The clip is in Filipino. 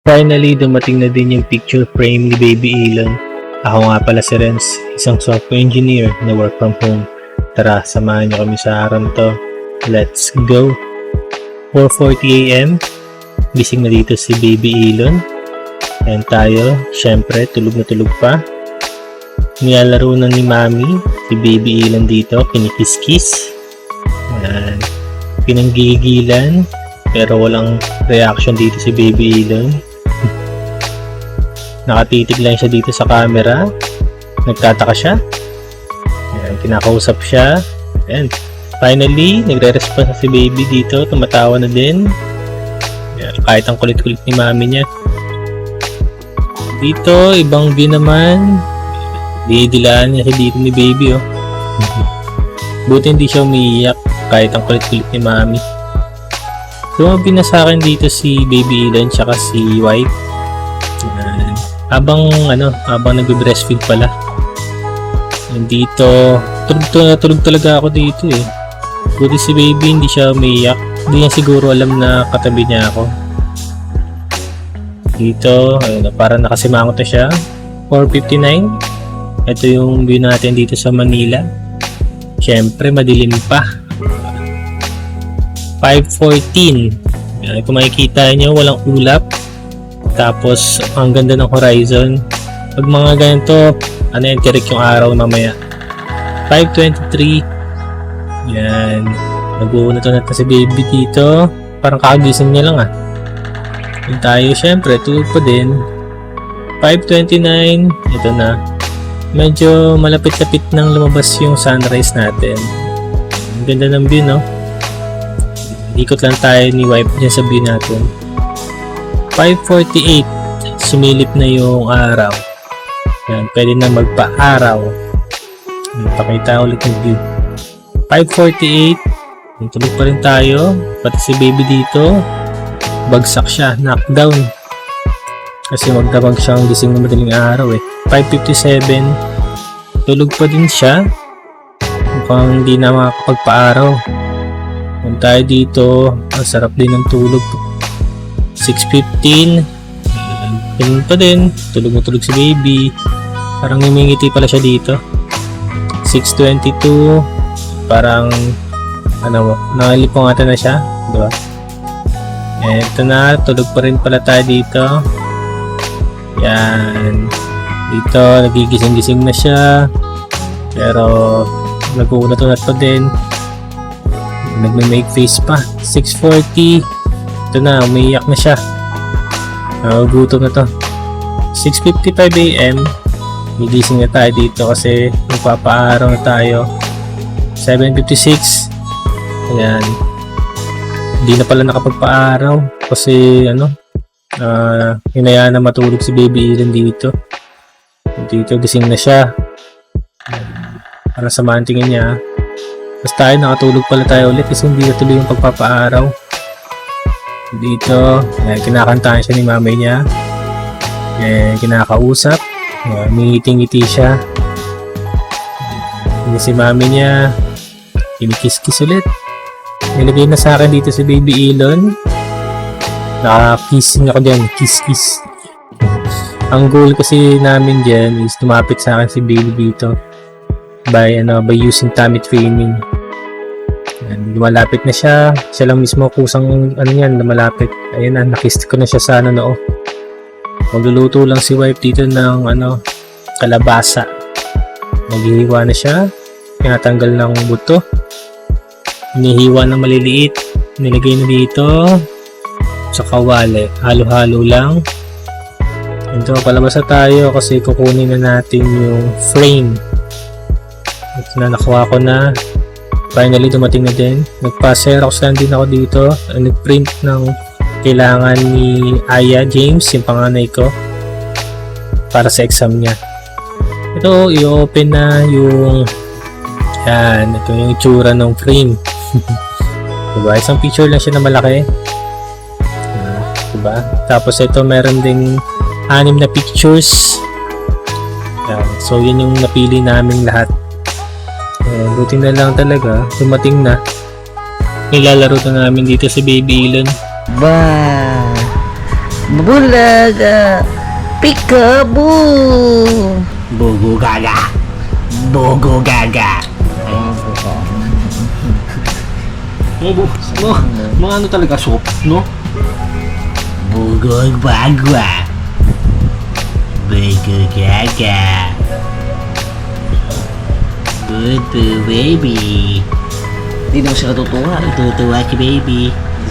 Finally, dumating na din yung picture frame ni Baby Elon. Ako nga pala si Renz, isang software engineer na work from home. Tara, samahan niyo kami sa araw to. Let's go! 4:40 AM, gising na dito si Baby Elon. Ayan tayo, syempre tulog na tulog pa. Nilalaro na ni Mami, si Baby Elon dito, kinikis-kis. Ayan, pinanggigilan, pero walang reaction dito si Baby Elon. Nakatitig lang siya dito sa camera. Nagtataka siya. Ayan, kinakausap siya. Ayan. Finally, nagre-response na si Baby dito. Tumatawa na din. Ayan, kahit ang kulit-kulit ni Mami niya. Dito, ibang view naman. Didilaan niya siya dito ni Baby, oh. Buti hindi siya umiiyak kahit ang kulit-kulit ni Mami. Tumabi na sa akin dito si Baby Elon tsaka si White. Ayan. Habang nagbe-breastfeed pala. Dito, tulog talaga ako dito eh. Buti si Baby hindi siya umiiyak. Hindi niya siguro alam na katabi niya ako. Dito, ayun, parang nakasimangot na siya. 4:59. Ito yung view natin dito sa Manila. Siyempre, madilim pa. 5:14. Kung makikita niyo, walang ulap. Tapos, ang ganda ng horizon. Pag mga ganito, tirik yung araw mamaya. 5:23. Yan. Nag-uunat-unat na si Baby dito. Parang kakagising niya lang ah. Yun tayo, syempre, tulog pa din. 5:29. Ito na. Medyo malapit-lapit nang lumabas yung sunrise natin. Ang ganda ng view, no? Ikot lang tayo ni Wipe dyan sa view natin. 5:48, sumilip na yung araw. Yan, pwede na magpa-araw. Pakita ulit yung view. 5:48, tulog pa rin tayo. Pati si Baby dito, bagsak siya, knockdown. Kasi magdamag siyang gising na madaling araw eh. 5:57, tulog pa din siya. Mukhang hindi na makakapagpa-araw. Kung tayo dito, ang sarap din ng tulog. 6:15, ganun pa din, tulog na tulog si Baby. Parang ngumingiti pala siya dito. 6:22, parang nakalipongatan na siya, diba? Eto na, tulog pa rin pala tayo dito. Yan, dito nagigising-gising na siya, pero nag-uunat-unat pa din, nagme-make face pa. 6:40, ito na, umiiyak na siya. Gutom na to. 6:55 AM, gigising na tayo dito kasi magpapaaraw na tayo. 7:56, ayan, hindi na pala nakapagpaaraw kasi hinayaan na matulog si Baby Elon dito. Dito gising na siya. Para samahan tingin niya. Tapos tayo nakatulog pala tayo ulit kasi hindi na tuloy yung pagpapaaraw. Dito, kinakantahan siya ni mami niya. Kinakausap. Ngiti-ngiti siya. Hindi si mami niya. Kinikis-kis ulit. Nilagay na sa akin dito si Baby Elon. Nakakissing ako dyan. Kiss-kiss. Ang goal kasi namin dyan is tumapit sa akin si Baby dito. By using tummy training. Lumalapit na siya. Siya lang mismo kusang lumalapit. Ayun na, nakiss ko na siya sa noo. Magluluto lang si Wife dito ng kalabasa. Naghihiwa na siya. Tinatanggal ng buto. Hinihiwa ng maliliit. Nilagay na dito sa kawali. Halo-halo lang. Ito, palabas na tayo kasi kukunin na natin yung frame. Ito na, nakuha ko na. Finally, dumating na din. Nagpa-xerox lang din ako dito. Nag-print ng kailangan ni Aya James, yung panganay ko, para sa exam niya. Ito, i-open na yung ito yung itsura ng frame. Diba? Isang picture lang siya na malaki. Diba? Tapos ito, meron ding 6 na pictures. So, yun yung napili namin lahat. Buti na lang talaga, dumating na. Nilalaro na namin dito si Baby Elon. Bah! Bulaga. Peekaboo. Bugo gaga. Bugo gaga. Mga ano talaga soap, no? Bugog bagwa. Bugo gaga. Buto baby. Hindi naman siya natutuwa. Tutuwa ki baby.